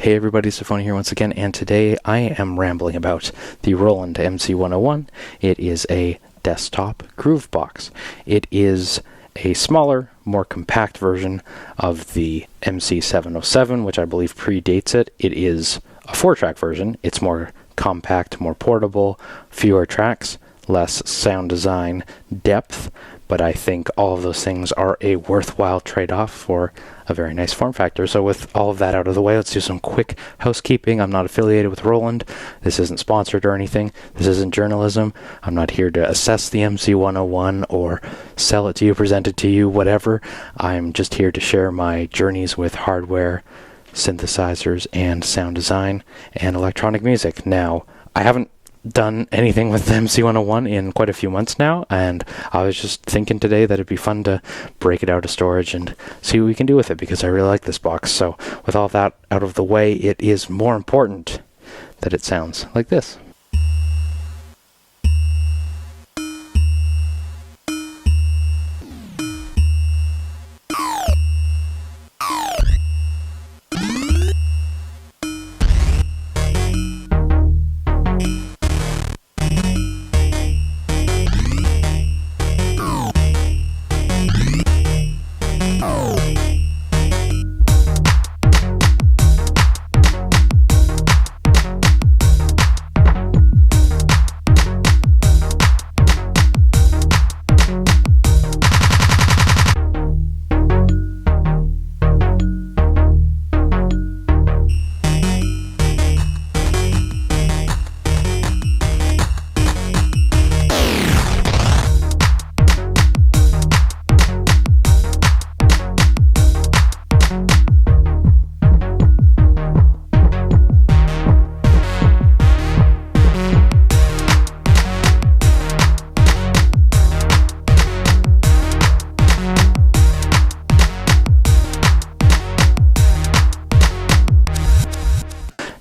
Hey everybody, Tafony here once again, and today I am rambling about the Roland MC-101. It is a desktop groove box. It is a smaller, more compact version of the MC-707, which I believe predates it. It is a 4-track version. It's more compact, more portable, fewer tracks, less sound design depth, but I think all of those things are a worthwhile trade-off for a very nice form factor. So with all of that out of the way, let's do some quick housekeeping. I'm not affiliated with Roland. This isn't sponsored or anything. This isn't journalism. I'm not here to assess the MC-101 or sell it to you, present it to you, whatever. I'm just here to share my journeys with hardware, synthesizers, and sound design, and electronic music. Now, I haven't done anything with the MC-101 in quite a few months now, and I was just thinking today that it'd be fun to break it out of storage and see what we can do with it, because I really like this box. So with all that out of the way, it is more important that it sounds like this.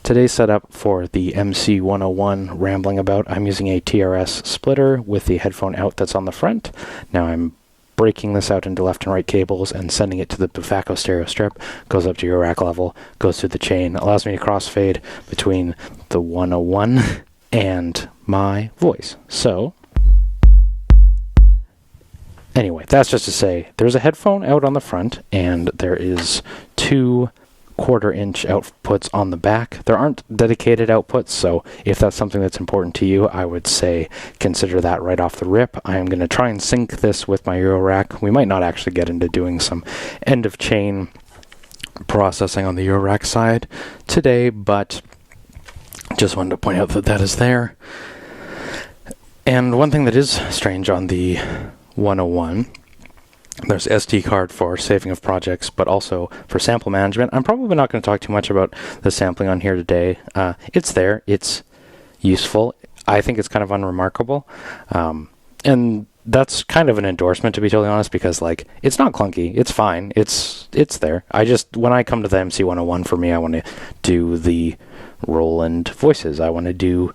Today's setup for the MC-101 rambling about, I'm using a TRS splitter with the headphone out that's on the front. Now I'm breaking this out into left and right cables and sending it to the Bufacco stereo strip, goes up to your rack level, goes through the chain, allows me to crossfade between the 101 and my voice. So, anyway, that's just to say, there's a headphone out on the front, and there is 2 1/4-inch outputs on the back. There aren't dedicated outputs, so if that's something that's important to you, I would say consider that right off the rip. I am going to try and sync this with my Euro rack. We might not actually get into doing some end-of-chain processing on the Euro rack side today, but just wanted to point out that that is there. And one thing that is strange on the 101, there's SD card for saving of projects, but also for sample management. I'm probably not going to talk too much about the sampling on here today. It's there. It's useful. I think it's kind of unremarkable. And that's kind of an endorsement, to be totally honest, because like it's not clunky. It's fine. It's there. When I come to the MC-101, for me, I want to do the Roland voices. I want to do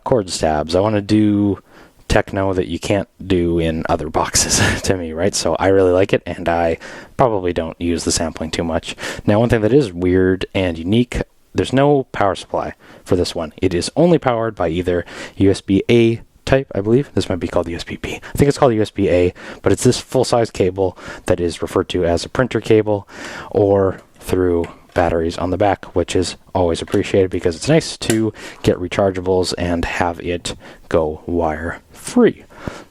chord stabs. I want to do techno that you can't do in other boxes to me, right? So I really like it, and I probably don't use the sampling too much. Now, one thing that is weird and unique, there's no power supply for this one. It is only powered by either USB-A type, I believe. This might be called USB-B. I think it's called USB-A, but it's this full-size cable that is referred to as a printer cable, or through batteries on the back, which is always appreciated because it's nice to get rechargeables and have it go wire free.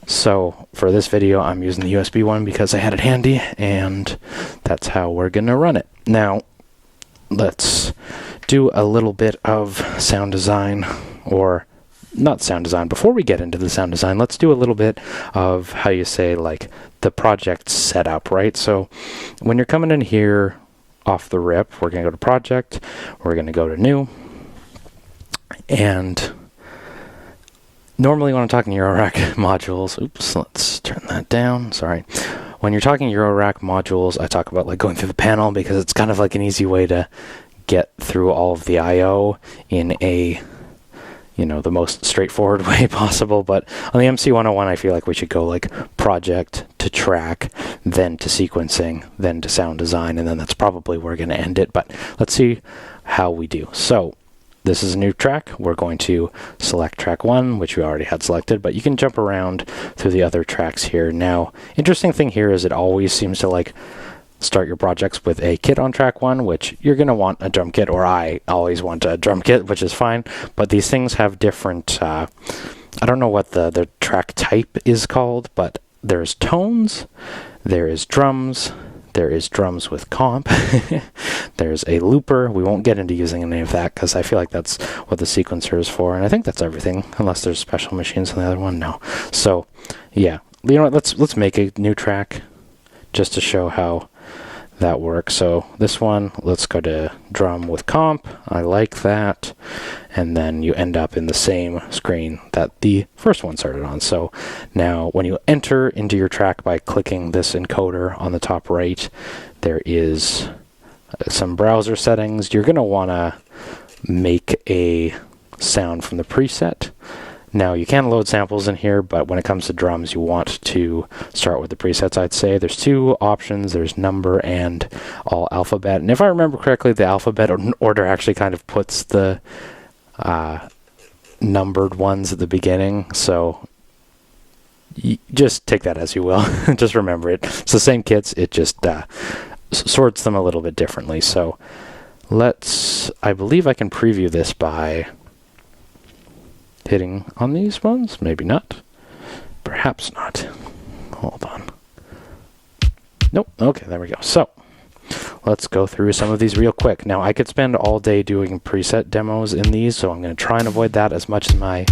So for this video, I'm using the USB one because I had it handy, and that's how we're gonna run it. Now, let's do a little bit of sound design, or not sound design. Before we get into the sound design, let's do a little bit of, how you say, like the project setup, right? So when you're coming in here off the rip, we're going to go to project, we're going to go to new, and normally when I'm talking Eurorack modules, oops, let's turn that down, sorry. When you're talking Eurorack modules, I talk about like going through the panel, because it's kind of like an easy way to get through all of the I/O in a, the most straightforward way possible. But on the MC-101, I feel like we should go like project to track, then to sequencing, then to sound design, and then that's probably where we're going to end it. But let's see how we do. So this is a new track. We're going to select track 1, which we already had selected, but you can jump around through the other tracks here. Now, interesting thing here is it always seems to like start your projects with a kit on track 1, which you're going to want a drum kit, or I always want a drum kit, which is fine. But these things have different, I don't know what the track type is called, but there's tones, there is drums with comp, there's a looper. We won't get into using any of that because I feel like that's what the sequencer is for, and I think that's everything, unless there's special machines on the other one. No. So, yeah. You know what? Let's make a new track just to show how that works. So this one, let's go to drum with comp. I like that. And then you end up in the same screen that the first one started on. So now when you enter into your track by clicking this encoder on the top right, there is some browser settings. You're going to want to make a sound from the preset. Now, you can load samples in here, but when it comes to drums, you want to start with the presets, I'd say. There's 2 options. There's number and all alphabet. And if I remember correctly, the alphabet order actually kind of puts the numbered ones at the beginning. So just take that as you will. Just remember it. It's the same kits. It just sorts them a little bit differently. So I believe I can preview this by hitting on these ones. Maybe not. Perhaps not. Hold on. Nope. Okay, there we go. So let's go through some of these real quick. Now, I could spend all day doing preset demos in these, so I'm going to try and avoid that as much as my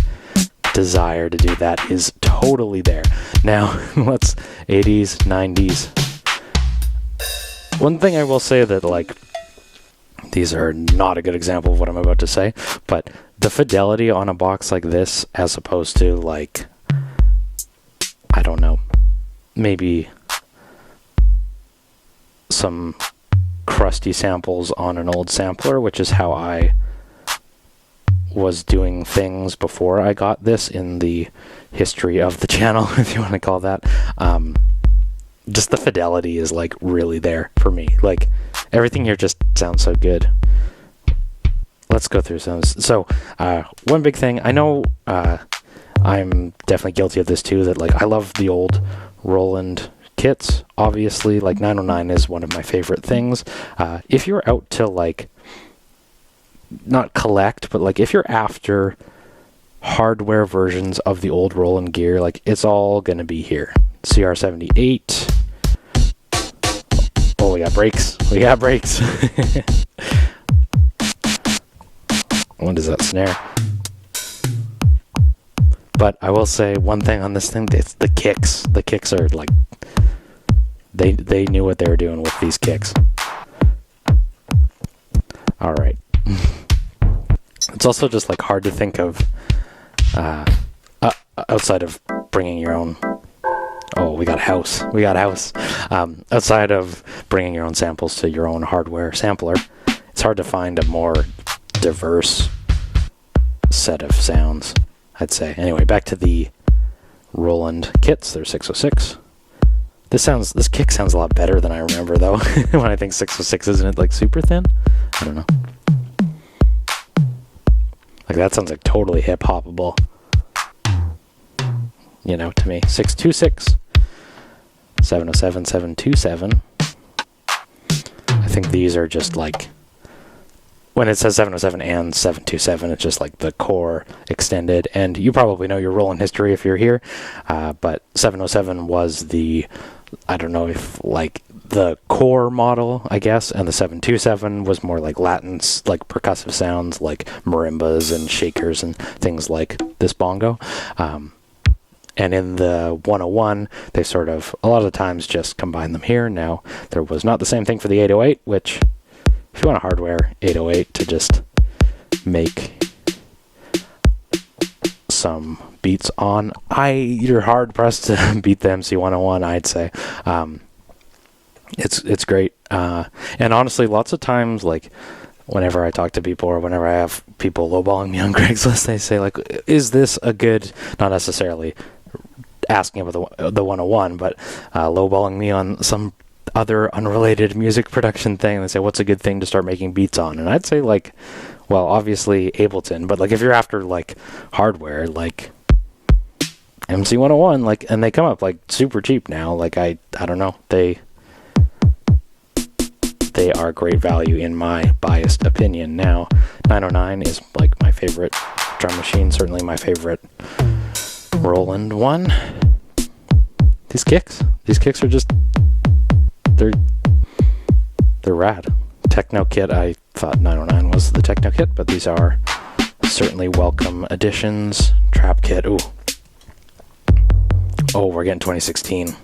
desire to do that is totally there. Now, let's 80s, 90s. One thing I will say that, like, these are not a good example of what I'm about to say, but the fidelity on a box like this, as opposed to, like, I don't know, maybe some crusty samples on an old sampler, which is how I was doing things before I got this in the history of the channel, if you want to call that. Just the fidelity is, like, really there for me. Like, everything here just sounds so good. Let's go through some. So, one big thing, I know I'm definitely guilty of this too, that, like, I love the old Roland kits, obviously. Like, 909 is one of my favorite things. If you're out to, like, not collect, but, like, if you're after hardware versions of the old Roland gear, like, it's all going to be here. CR78. Oh, we got brakes. We got brakes. What is that snare? But I will say one thing on this thing, it's the kicks. The kicks are, like, they knew what they were doing with these kicks. All right. It's also just, like, hard to think of outside of bringing your own. Oh, we got a house. We got a house. Outside of bringing your own samples to your own hardware sampler, it's hard to find a more diverse set of sounds, I'd say. Anyway, back to the Roland kits. They're 606. This kick sounds a lot better than I remember, though. When I think 606, isn't it, like, super thin? I don't know. Like, that sounds like totally hip-hoppable. You know, to me. 626. 707, 727. I think these are just, like, when it says 707 and 727, it's just like the core extended. And you probably know your Roland history if you're here. But 707 was the, I don't know if, like, the core model, I guess. And the 727 was more like Latin, like, percussive sounds, like marimbas and shakers and things like this bongo. And in the 101, they sort of, a lot of the times, just combine them here. Now, there was not the same thing for the 808, which, if you want a hardware 808 to just make some beats on, you're hard-pressed to beat the MC-101, I'd say. It's great. And honestly, lots of times, like, whenever I talk to people or whenever I have people lowballing me on Craigslist, they say, like, is this a good, not necessarily asking about the 101, but lowballing me on some other unrelated music production thing. They say, what's a good thing to start making beats on? And I'd say, like, well, obviously Ableton, but like if you're after like hardware, like MC-101, like, and they come up like super cheap now. Like I don't know, they are great value in my biased opinion. Now 909 is like my favorite drum machine, certainly my favorite Roland one. These kicks are just they're rad. Techno kit, I thought 909 was the techno kit, but these are certainly welcome additions. Trap kit, ooh. Oh, we're getting 2016.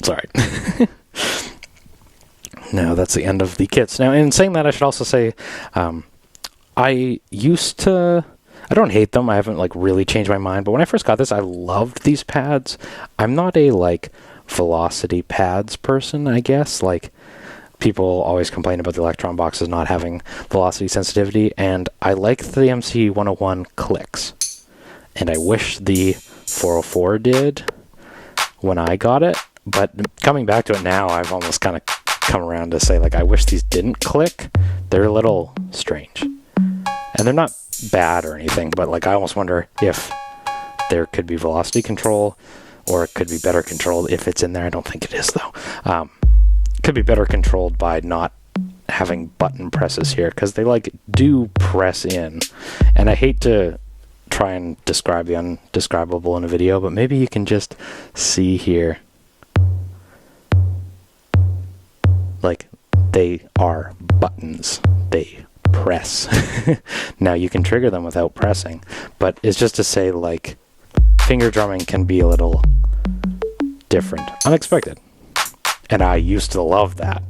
Sorry. Now that's the end of the kits. Now, in saying that, I should also say, I don't hate them. I haven't like really changed my mind. But when I first got this, I loved these pads. I'm not a like velocity pads person, I guess. Like people always complain about the Electron boxes not having velocity sensitivity, and I like the MC-101 clicks. And I wish the 404 did when I got it. But coming back to it now, I've almost kind of come around to say, like, I wish these didn't click. They're a little strange. And they're not bad or anything, but like I almost wonder if there could be velocity control, or it could be better controlled if it's in there. I don't think it is, though. Could be better controlled by not having button presses here, because they like do press in. And I hate to try and describe the undescribable in a video, but maybe you can just see here. Like, they are buttons. They press. Now you can trigger them without pressing, but it's just to say, like, finger drumming can be a little different, unexpected, and I used to love that.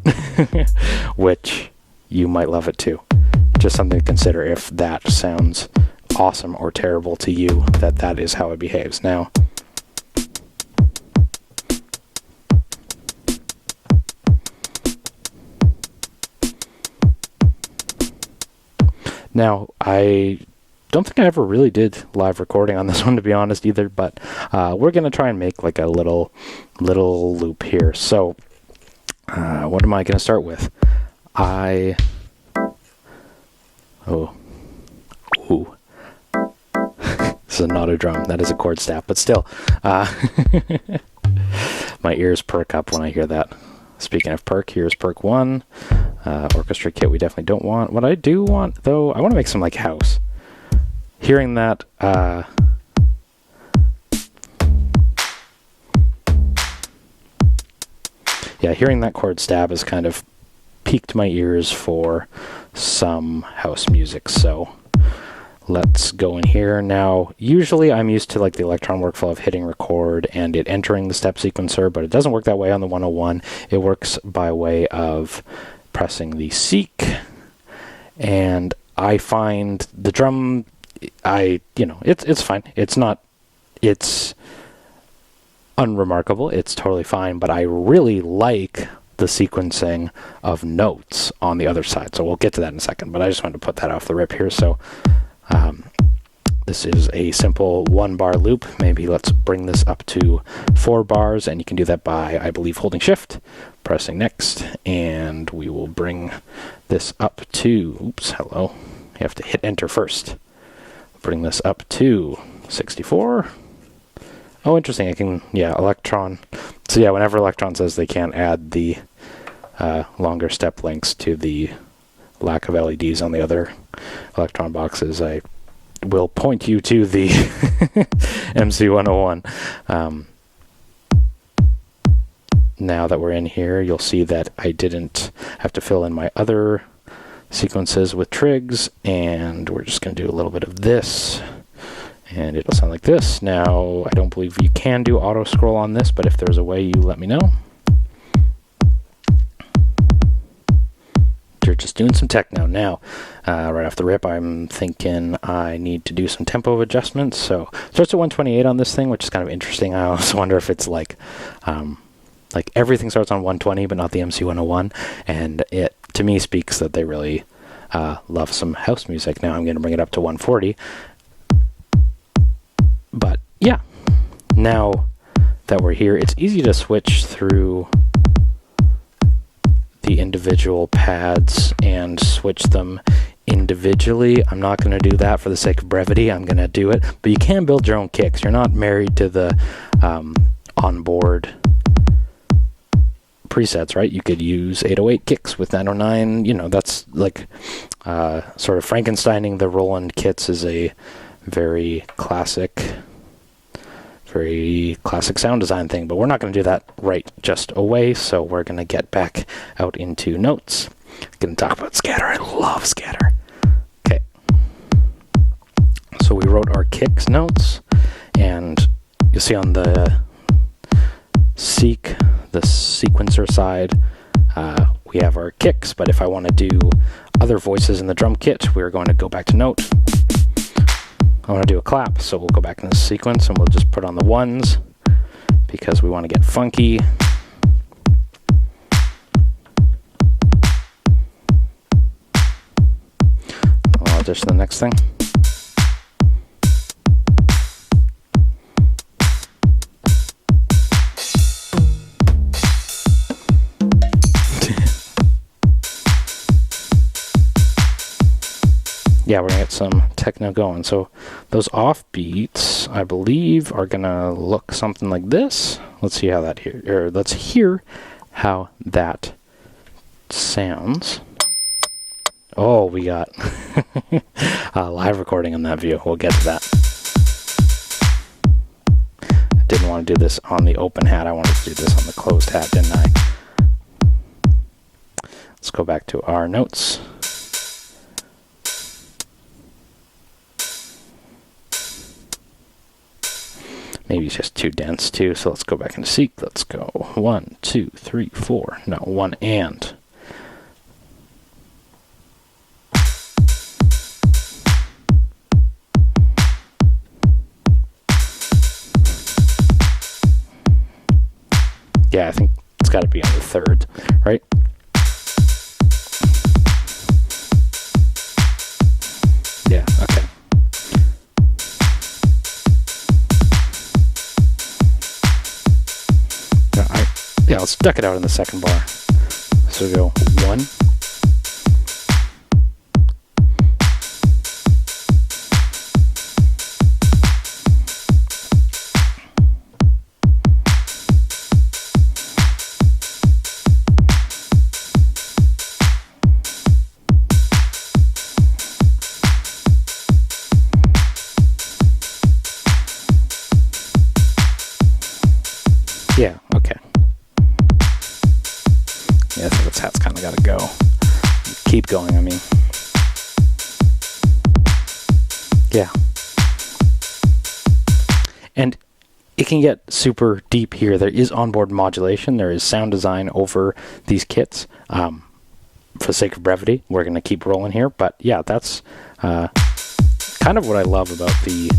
Which you might love it too. Just something to consider if that sounds awesome or terrible to you, that is how it behaves. Now I don't think I ever really did live recording on this one, to be honest, either, but we're going to try and make like a little loop here. So what am I going to start with? This is not a drum. That is a chord staff, but still. My ears perk up when I hear that. Speaking of perk, here's perk 1. Orchestra kit we definitely don't want. What I do want, though, I want to make some like house. Hearing that, hearing that chord stab has kind of piqued my ears for some house music. So let's go in here. Now, usually I'm used to like the Electron workflow of hitting record and it entering the step sequencer, but it doesn't work that way on the 101. It works by way of pressing the seek, and I find the drum, it's fine. It's unremarkable. It's totally fine, but I really like the sequencing of notes on the other side. So we'll get to that in a second, but I just wanted to put that off the rip here. So this is a simple 1-bar loop. Maybe let's bring this up to 4 bars, and you can do that by, I believe, holding shift, pressing next, and we will bring this up to, you have to hit enter first. Bring this up to 64. Oh, interesting. I can, Electron. So whenever Electron says they can't add the longer step lengths to the lack of LEDs on the other Electron boxes, I will point you to the MC-101. Now that we're in here, you'll see that I didn't have to fill in my other sequences with trigs, and we're just going to do a little bit of this, and it'll sound like this. Now, I don't believe you can do auto scroll on this, but if there's a way, you let me know. You're just doing some techno. Now, right off the rip, I'm thinking I need to do some tempo adjustments. So it starts at 128 on this thing, which is kind of interesting. I also wonder if it's like everything starts on 120, but not the MC-101. And it, to me, speaks that they really love some house music. Now I'm going to bring it up to 140. But yeah, now that we're here, it's easy to switch through the individual pads and switch them individually. I'm not going to do that for the sake of brevity. I'm going to do it, but you can build your own kicks. You're not married to the onboard presets, right? You could use 808 kicks with 909. You know, that's like sort of Frankensteining the Roland kits is a very classic sound design thing, but we're not going to do that right just away, so we're going to get back out into notes. Going to talk about scatter. I love scatter. Okay. So we wrote our kicks notes, and you'll see on the sequencer side, we have our kicks, but if I want to do other voices in the drum kit, we're going to go back to note. I want to do a clap, so we'll go back in the sequence and we'll just put on the ones because we want to get funky. I'll just the next thing. Yeah, we're going to get some techno going. So those offbeats, I believe, are going to look something like this. Let's see how that let's hear how that sounds. Oh, we got a live recording on that view. We'll get to that. I didn't want to do this on the open hat. I wanted to do this on the closed hat, didn't I? Let's go back to our notes. Maybe it's just too dense too, so let's go back into seek. Let's go 1, 2, 3, 4. No, 1 and. Yeah, I think it's got to be on the third, right? Yeah, okay. Yeah, let's duck it out in the second bar. So we go 1. Yeah, okay. Yeah, I think this hat's kind of got to go. Keep going, I mean. Yeah. And it can get super deep here. There is onboard modulation. There is sound design over these kits. For the sake of brevity, we're going to keep rolling here. But yeah, that's kind of what I love about the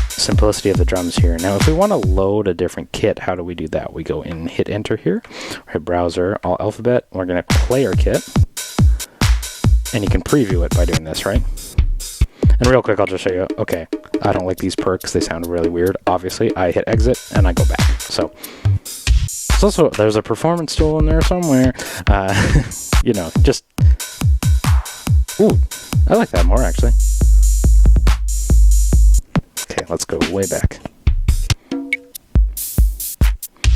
simplicity of the drums here. Now, if we want to load a different kit, how do we do that? We go in and hit enter here, hit browser, all alphabet. We're going to play our kit, and you can preview it by doing this, right? And real quick, I'll just show you. Okay, I don't like these perks. They sound really weird. Obviously, I hit exit and I go back. So it's also, there's a performance tool in there somewhere. You know, just, ooh, I like that more actually. Okay, let's go way back.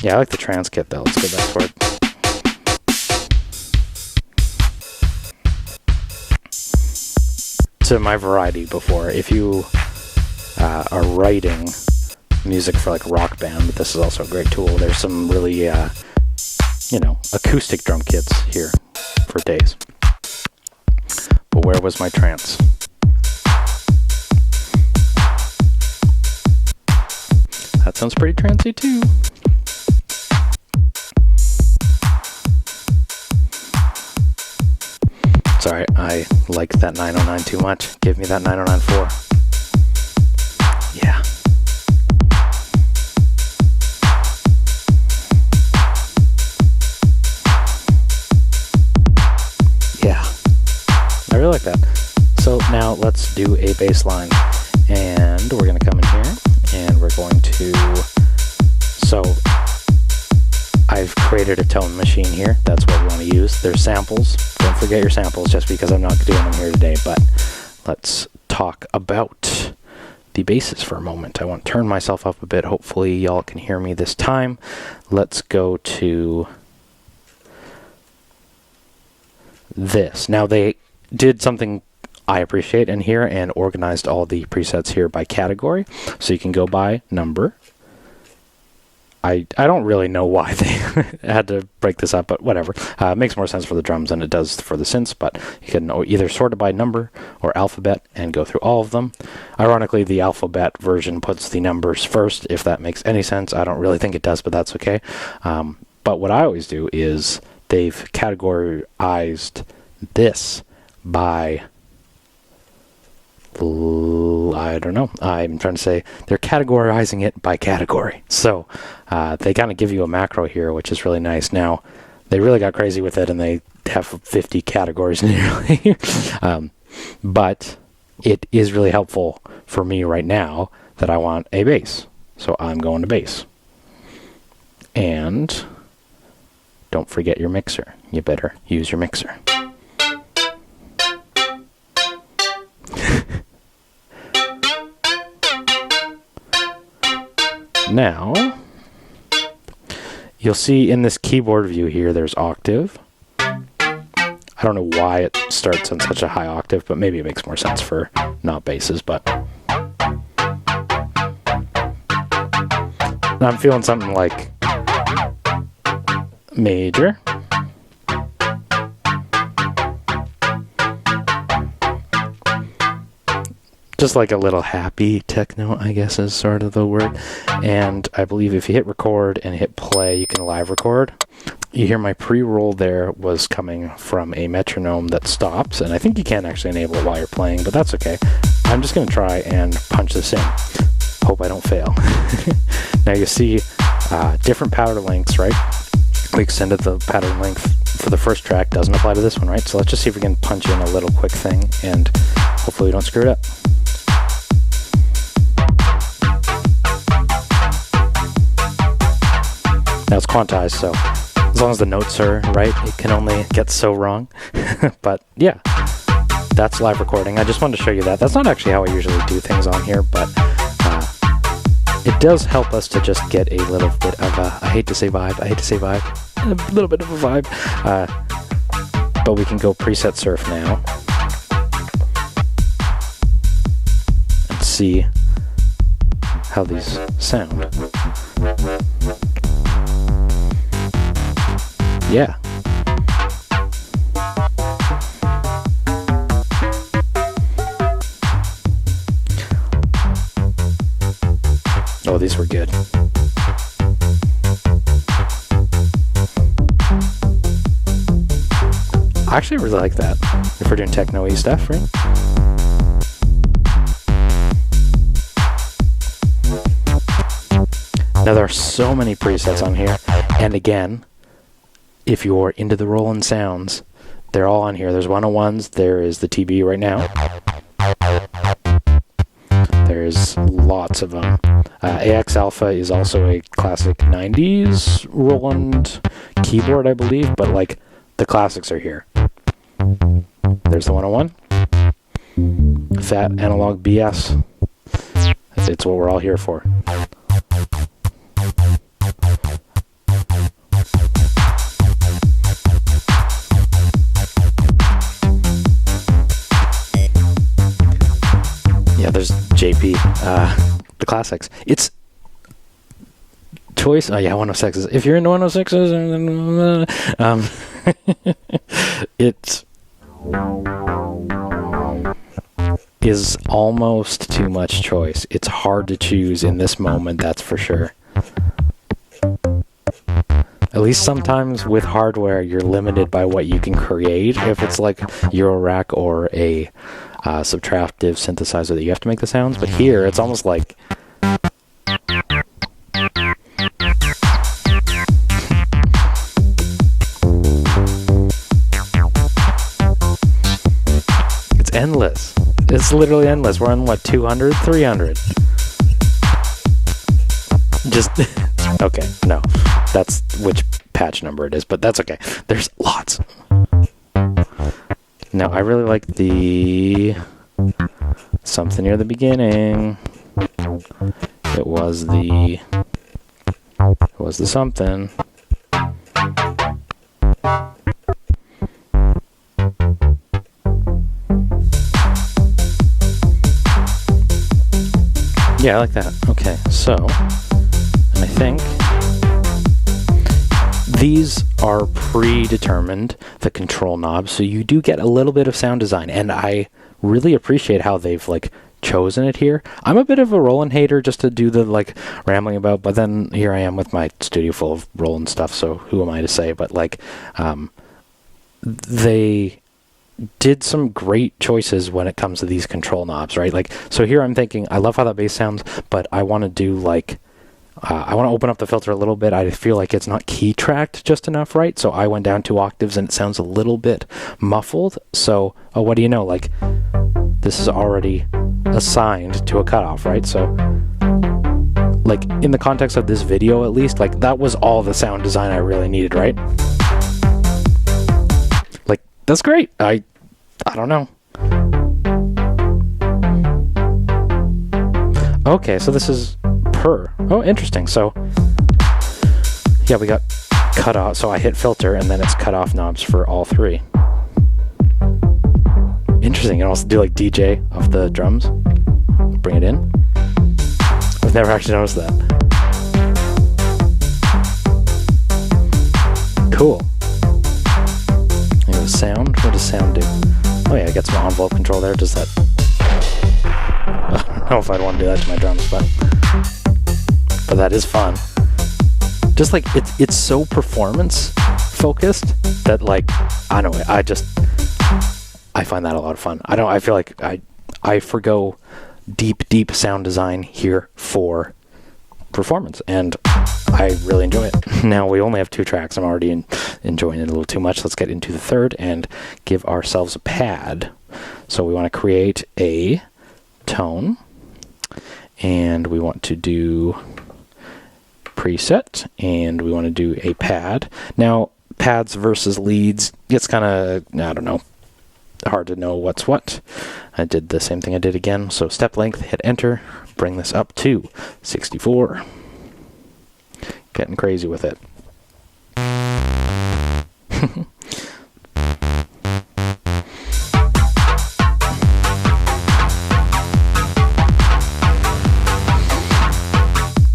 Yeah, I like the trans kit though. Let's go back for it. To my variety before, if you are writing music for like a rock band, this is also a great tool. There's some really, you know, acoustic drum kits here for days. But where was my trance? That sounds pretty trancey too. Sorry, I like that 909 too much. Give me that 909.4. Yeah. Yeah. I really like that. So now let's do a bass line. And we're going to come in here and and we're going to, so I've created a tone machine here. That's what we want to use. There's samples. Don't forget your samples just because I'm not doing them here today, but let's talk about the basses for a moment. I want to turn myself up a bit. Hopefully y'all can hear me this time. Let's go to this. Now they did something I appreciate in here and organized all the presets here by category. So you can go by number. I don't really know why they had to break this up, but whatever. It makes more sense for the drums than it does for the synths, but you can either sort it by number or alphabet and go through all of them. Ironically, the alphabet version puts the numbers first, if that makes any sense. I don't really think it does, but that's okay. But what I always do is they've categorized this by... I don't know. I'm trying to say they're categorizing it by category. So they kind of give you a macro here, which is really nice. Now, they really got crazy with it, and they have 50 categories nearly. But it is really helpful for me right now that I want a bass. So I'm going to bass. And don't forget your mixer. You better use your mixer. Now, you'll see in this keyboard view here, there's octave. I don't know why it starts on such a high octave, but maybe it makes more sense for not basses, but I'm feeling something like major. Just like a little happy techno, I guess is sort of the word. And I believe if you hit record and hit play, you can live record. You hear my pre-roll there was coming from a metronome that stops, and I think you can actually enable it while you're playing, but that's okay. I'm just going to try and punch this in. Hope I don't fail. Now you see different pattern lengths, right? We extended the pattern length for the first track. Doesn't apply to this one, right? So let's just see if we can punch in a little quick thing, and hopefully we don't screw it up. Now it's quantized, so as long as the notes are right, it can only get so wrong. But yeah, that's live recording. I just wanted to show you that. That's not actually how I usually do things on here, but it does help us to just get a little bit of a, I hate to say vibe, a little bit of a vibe. But we can go preset surf now and see how these sound. Yeah. Oh, these were good. I actually really like that if we're doing techno-y stuff, right? Now there are so many presets on here, and again, if you're into the Roland sounds, they're all on here. There's 101s, there is the TB right now. There's lots of them. AX Alpha is also a classic 90s Roland keyboard, I believe, but like the classics are here. There's the 101. Fat analog BS. It's what we're all here for. Yeah, there's JP, the classics. It's choice. Oh yeah, 106s. If you're into 106s, it is almost too much choice. It's hard to choose in this moment, that's for sure. At least sometimes with hardware, you're limited by what you can create. If it's like Eurorack or a subtractive synthesizer that you have to make the sounds, but here it's almost like it's endless. It's literally endless. We're on what, 200, 300. Just, okay, no. That's which patch number it is, but that's okay. There's lots. Now, I really like the something near the beginning. It was the something. Yeah, I like that. Okay, so, and I think these are predetermined, the control knobs, so you do get a little bit of sound design, and I really appreciate how they've, like, chosen it here. I'm a bit of a Roland hater just to do the, like, rambling about, but then here I am with my studio full of Roland stuff, so who am I to say, but, like, they did some great choices when it comes to these control knobs, right? Like, so here I'm thinking, I love how that bass sounds, but I want to do, like, I want to open up the filter a little bit. I feel like it's not key tracked just enough, right? So I went down 2 octaves and it sounds a little bit muffled. So, oh, what do you know? Like, this is already assigned to a cutoff, right? So, like, in the context of this video, at least, like, that was all the sound design I really needed, right? Like, that's great. I don't know. Okay, so this is per. Oh, interesting. So, yeah, we got cut off. So I hit filter, and then it's cut off knobs for all 3. Interesting. You can also do like DJ off the drums. Bring it in. I've never actually noticed that. Cool. And the sound. What does sound do? Oh yeah, I got some envelope control there. Does that? I don't know if I'd want to do that to my drums, but that is fun. Just like it's so performance focused that, like, I don't know, I find that a lot of fun. I feel like I forgo deep sound design here for performance, and I really enjoy it. Now we only have 2 tracks. I'm already enjoying it a little too much. Let's get into the third and give ourselves a pad. So we want to create a tone, and we want to do preset, and we want to do a pad. Now, pads versus leads, it's kind of, I don't know, hard to know what's what. I did the same thing I did again. So step length, hit enter, bring this up to 64. Getting crazy with it.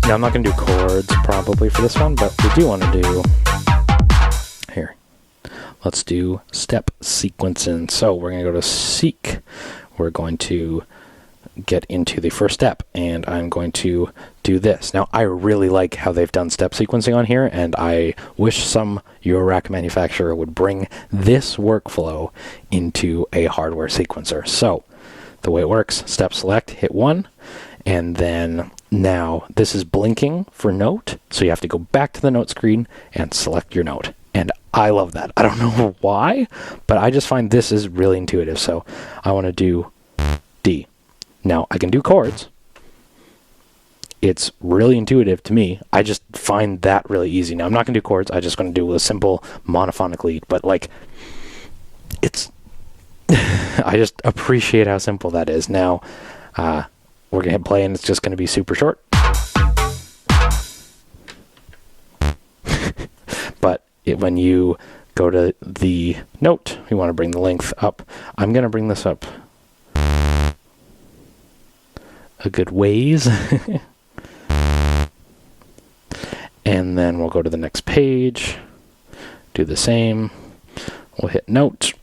Yeah, I'm not going to do chords probably for this one, but we do want to do, here, let's do step sequencing. So we're going to go to seek. We're going to get into the first step, and I'm going to do this. Now, I really like how they've done step sequencing on here, and I wish some Eurorack manufacturer would bring this workflow into a hardware sequencer. So the way it works, step select, hit 1, and then now this is blinking for note, so you have to go back to the note screen and select your note. And I love that. I don't know why, but I just find this is really intuitive. So I want to do D. Now I can do chords. It's really intuitive to me. I just find that really easy. Now I'm not going to do chords. I'm just going to do a simple monophonic lead, but like it's I just appreciate how simple that is. Now we're going to hit play, and it's just going to be super short. But when you go to the note, you want to bring the length up. I'm going to bring this up a good ways. And then we'll go to the next page, do the same. We'll hit note.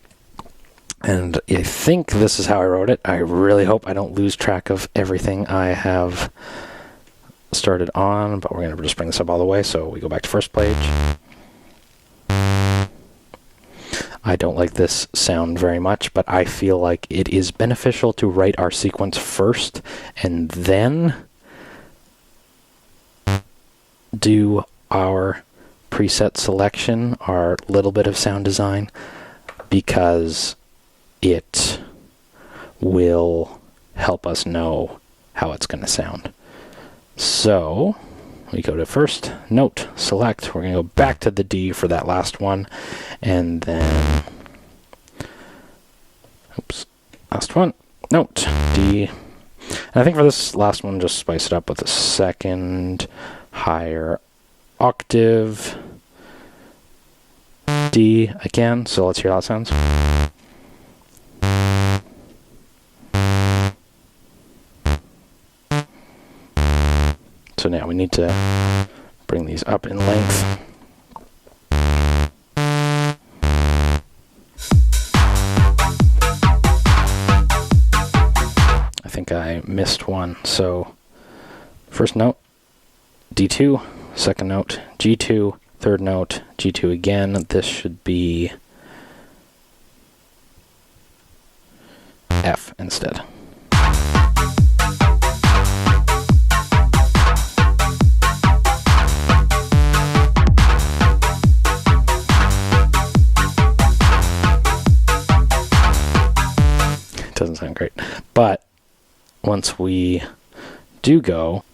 And I think this is how I wrote it. I really hope I don't lose track of everything I have started on, but we're going to just bring this up all the way. So we go back to first page. I don't like this sound very much, but I feel like it is beneficial to write our sequence first and then do our preset selection, our little bit of sound design, because it will help us know how it's going to sound. So, we go to first note, select. We're going to go back to the D for that last one, and then, oops, last one, note, D. And I think for this last one, just spice it up with a second higher octave, D again. So let's hear how it sounds. So now we need to bring these up in length. I think I missed one. So first note, D2, second note, G2, third note, G2 again. This should be F instead. Doesn't sound great, but once we do go,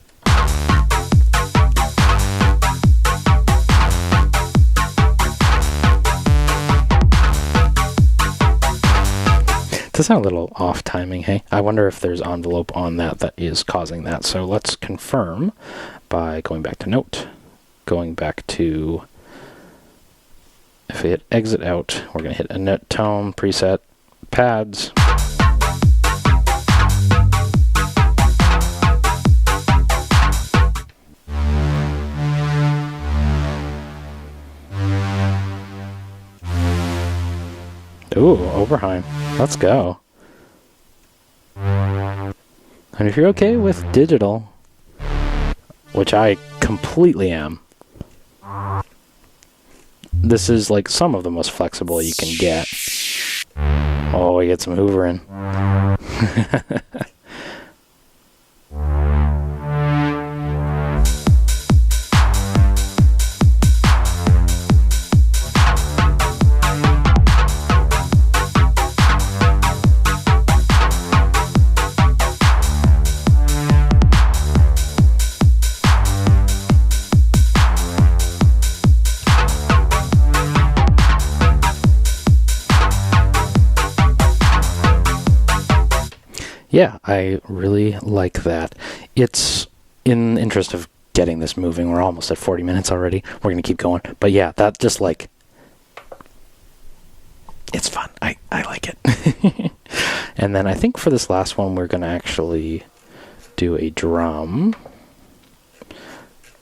does sound a little off timing, hey? I wonder if there's envelope on that is causing that. So let's confirm by going back to note, going back to, if we hit exit out, we're going to hit a note tone preset, pads. Ooh, Oberheim. Let's go. And if you're okay with digital, which I completely am, this is like some of the most flexible you can get. Oh, we get some hoovering. Yeah, I really like that. It's in the interest of getting this moving. We're almost at 40 minutes already. We're going to keep going. But yeah, that just like, it's fun. I like it. And then I think for this last one, we're going to actually do a drum.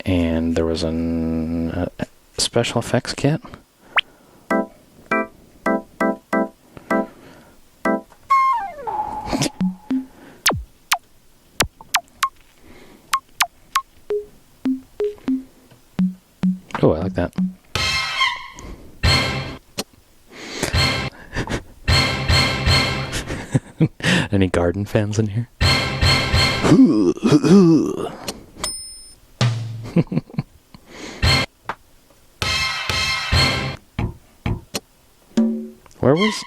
And there was a special effects kit. Oh, I like that. Any garden fans in here? Where was...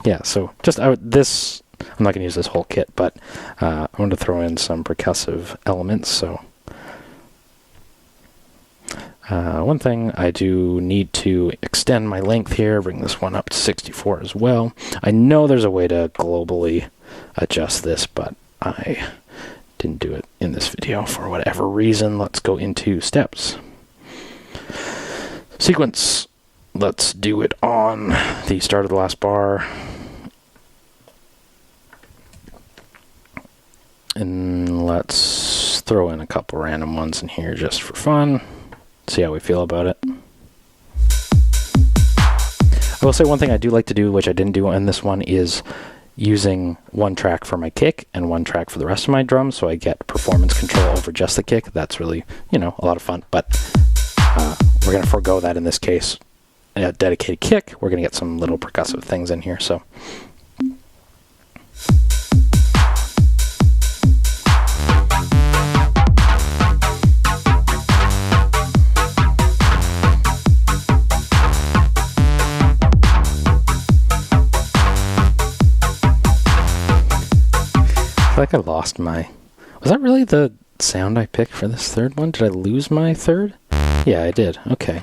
Yeah, so just this... I'm not going to use this whole kit, but I want to throw in some percussive elements, so... one thing, I do need to extend my length here, bring this one up to 64 as well. I know there's a way to globally adjust this, but I didn't do it in this video for whatever reason. Let's go into steps. Sequence. Let's do it on the start of the last bar. And let's throw in a couple random ones in here just for fun. See how we feel about it. I will say one thing I do like to do, which I didn't do on this one, is using one track for my kick and one track for the rest of my drums, so I get performance control over just the kick. That's really, a lot of fun, but we're going to forego that in this case. A dedicated kick, we're going to get some little percussive things in here, so... I feel like I lost my Was that really the sound I picked for this third one? Did I lose my third? Yeah, I did. Okay.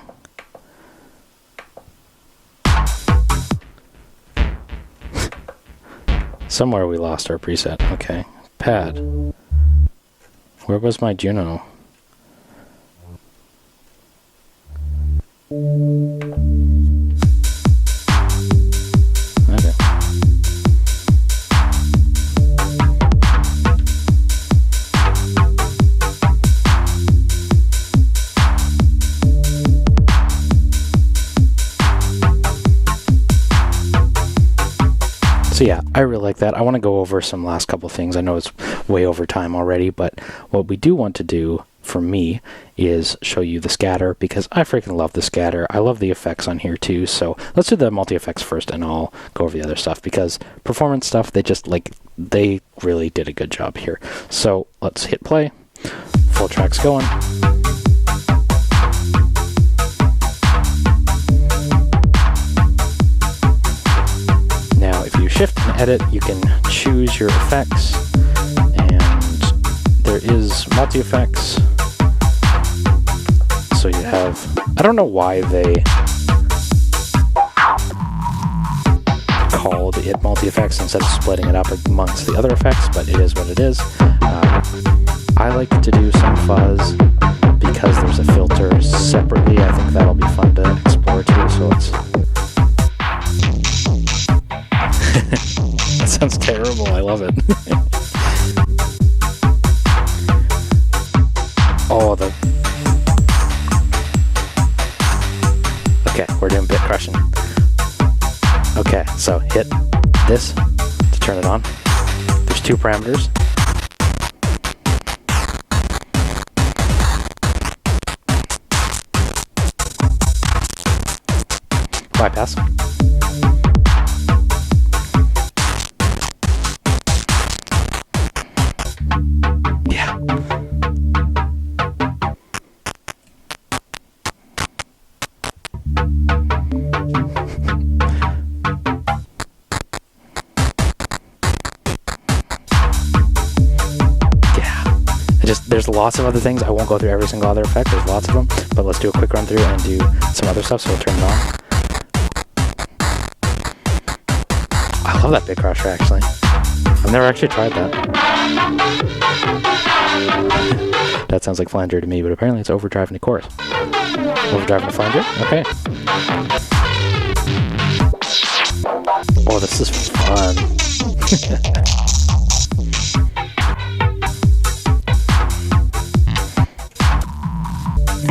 Somewhere we lost our preset. Okay. Pad. Where was my Juno? Okay. So yeah, I really like that. I want to go over some last couple things. I know it's way over time already, but what we do want to do for me is show you the scatter, because I freaking love the scatter. I love the effects on here too. So let's do the multi-effects first, and I'll go over the other stuff, because performance stuff, they really did a good job here. So let's hit play. Full track's going. Now, if you shift and edit, you can choose your effects, and there is multi-effects. So you have, I don't know why they called it multi-effects instead of splitting it up amongst the other effects, but it is what it is. I like to do some fuzz because there's a filter separately. I think that'll be fun to explore too, so let's... That sounds terrible. I love it. Oh, okay, we're doing bit crushing. Okay, so hit this to turn it on. There's two parameters. Bypass. Yeah. There's lots of other things. I won't go through every single other effect. There's lots of them, but let's do a quick run through and do some other stuff. So we'll turn it on. I love that bit crusher, actually. I've never actually tried that. That sounds like flanger to me, but apparently it's overdrive in the chorus. Overdrive in the flanger? Okay. Oh, this is fun.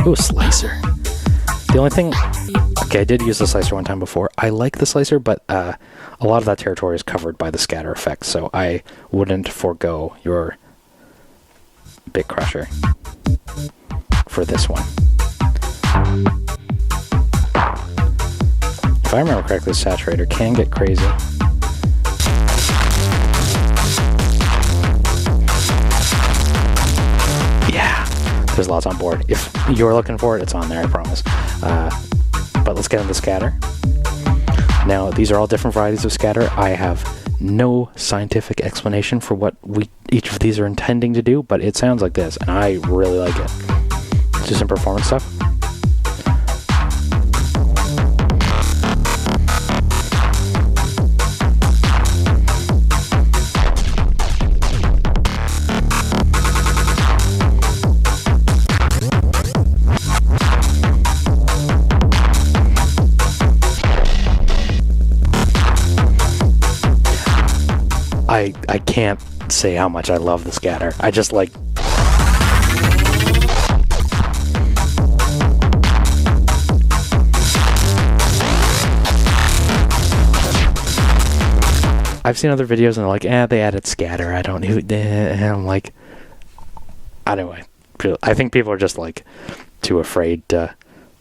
Ooh, slicer. The only thing... Okay, I did use the slicer one time before. I like the slicer, but a lot of that territory is covered by the scatter effect, so I wouldn't forego your bit crusher for this one. If I remember correctly, the saturator can get crazy. Yeah, there's lots on board. If you're looking for it, it's on there, I promise. But let's get into scatter. Now, these are all different varieties of scatter. I have no scientific explanation for what each of these are intending to do, but it sounds like this, and I really like it. It's just some performance stuff. I can't say how much I love the scatter. I just like... I've seen other videos and they're like, they added scatter. I don't know. And I'm like, anyway, I think people are just like too afraid to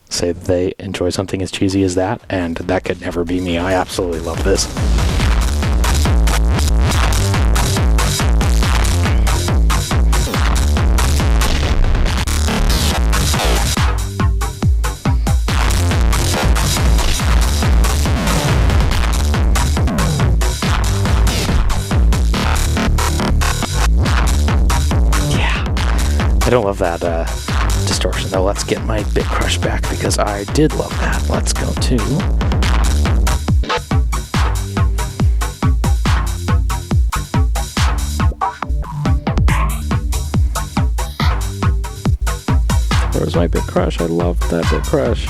say that they enjoy something as cheesy as that, and that could never be me. I absolutely love this. I don't love that distortion though. Let's get my bit crush back because I did love that. Let's go to where's my bit crush? I loved that bit crush.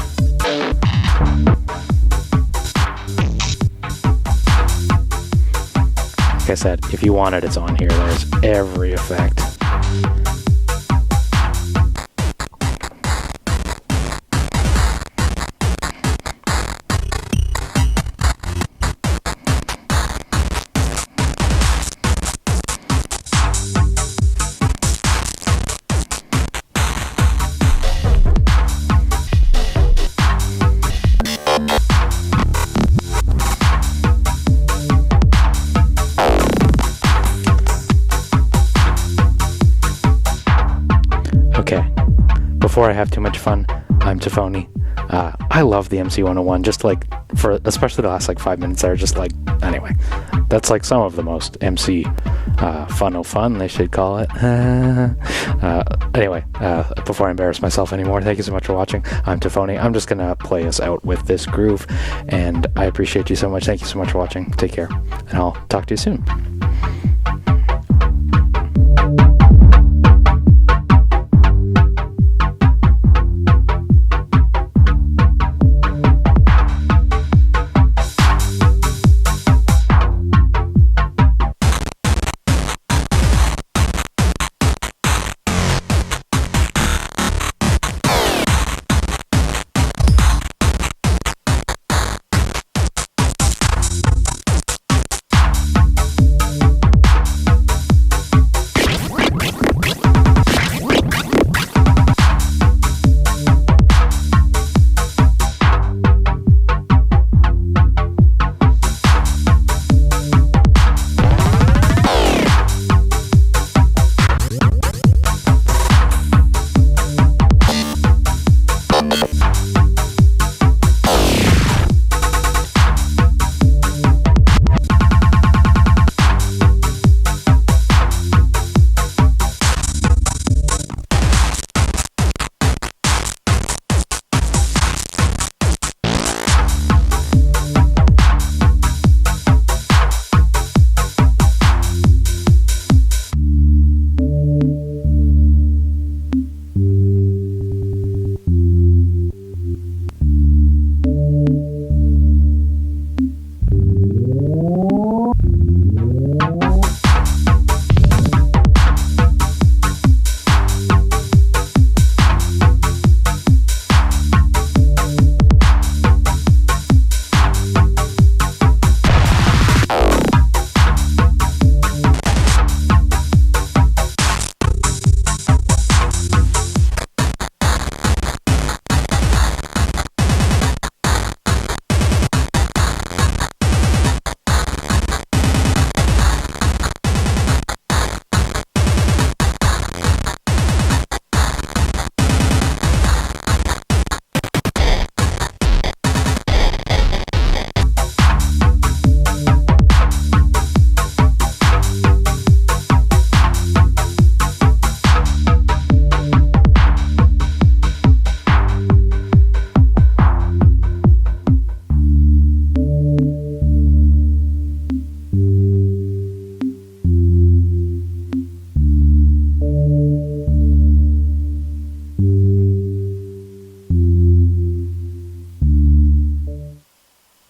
Like I said, if you want it, it's on here. There's every effect. Before I have too much fun, I'm Tafony. I love the MC-101, just like, for especially the last like 5 minutes there, just like, anyway, that's like some of the most MC fun, they should call it. Anyway, before I embarrass myself anymore, thank you so much for watching. I'm Tafony. I'm just gonna play us out with this groove, and I appreciate you so much. Thank you so much for watching. Take care, and I'll talk to you soon.